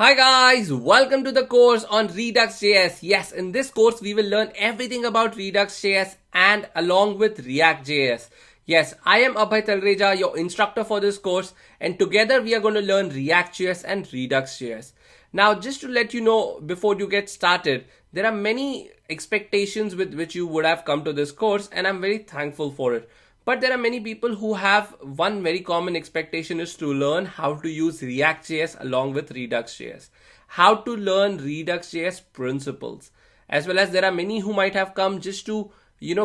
Hi guys, welcome to the course on Redux JS. Yes, in this course we will learn everything about Redux JS and along with React JS. Yes, I am Abhay Talreja, your instructor for this course, and together we are going to learn React JS and Redux JS. Now, just to let you know before you get started, there are many expectations with which you would have come to this course, and I'm very thankful for it. But there are many people who have one very common expectation is to learn how to use React.js along with Redux.js, how to learn Redux.js principles, as well as there are many who might have come just to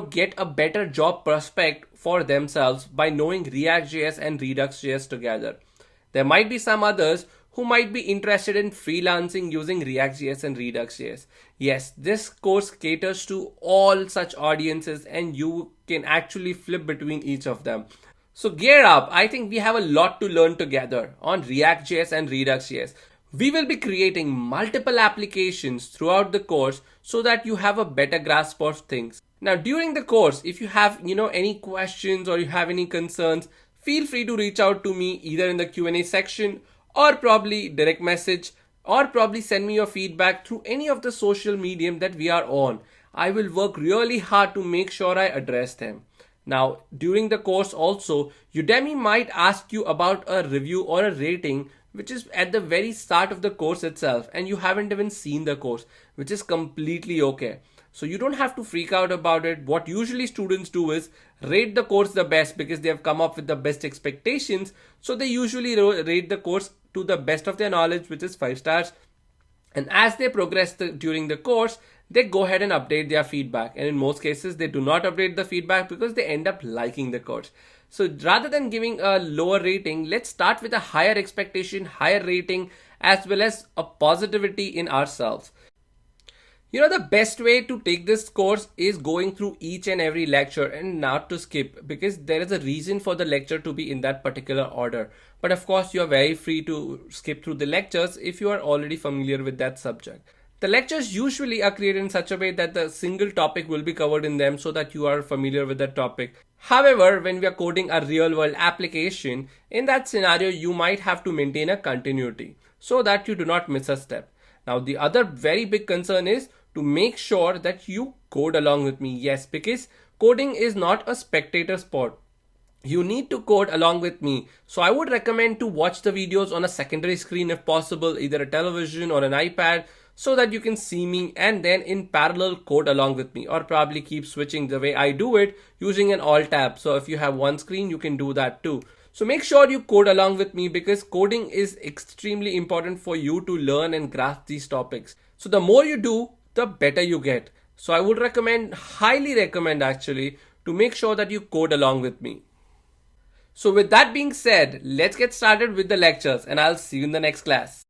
get a better job prospect for themselves by knowing React.js and Redux.js together. There might be some others who might be interested in freelancing using React.js and Redux.js. Yes, this course caters to all such audiences and you can actually flip between each of them. So gear up, I think we have a lot to learn together on React.js and Redux.js. We will be creating multiple applications throughout the course so that you have a better grasp of things. Now during the course, if you have any questions or you have any concerns, feel free to reach out to me either in the Q&A section or probably direct message or probably send me your feedback through any of the social medium that we are on. I will work really hard to make sure I address them. Now, during the course also, Udemy might ask you about a review or a rating which is at the very start of the course itself and you haven't even seen the course, which is completely okay. So you don't have to freak out about it. What usually students do is rate the course the best because they have come up with the best expectations. So they usually rate the course to the best of their knowledge, which is 5 stars. And as they progress during the course, they go ahead and update their feedback. And in most cases, they do not update the feedback because they end up liking the course. So rather than giving a lower rating, let's start with a higher expectation, higher rating, as well as a positivity in ourselves. The best way to take this course is going through each and every lecture and not to skip because there is a reason for the lecture to be in that particular order. But of course, you are very free to skip through the lectures if you are already familiar with that subject. The lectures usually are created in such a way that the single topic will be covered in them so that you are familiar with that topic. However, when we are coding a real world application, in that scenario, you might have to maintain a continuity so that you do not miss a step. Now, the other very big concern is to make sure that you code along with me. Yes, because coding is not a spectator sport. You need to code along with me. So I would recommend to watch the videos on a secondary screen if possible, either a television or an iPad, so that you can see me and then in parallel code along with me, or probably keep switching the way I do it using an alt tab. So if you have one screen, you can do that too. So make sure you code along with me because coding is extremely important for you to learn and grasp these topics. So the more you do, the better you get. So I would highly recommend actually, to make sure that you code along with me. So with that being said, let's get started with the lectures and I'll see you in the next class.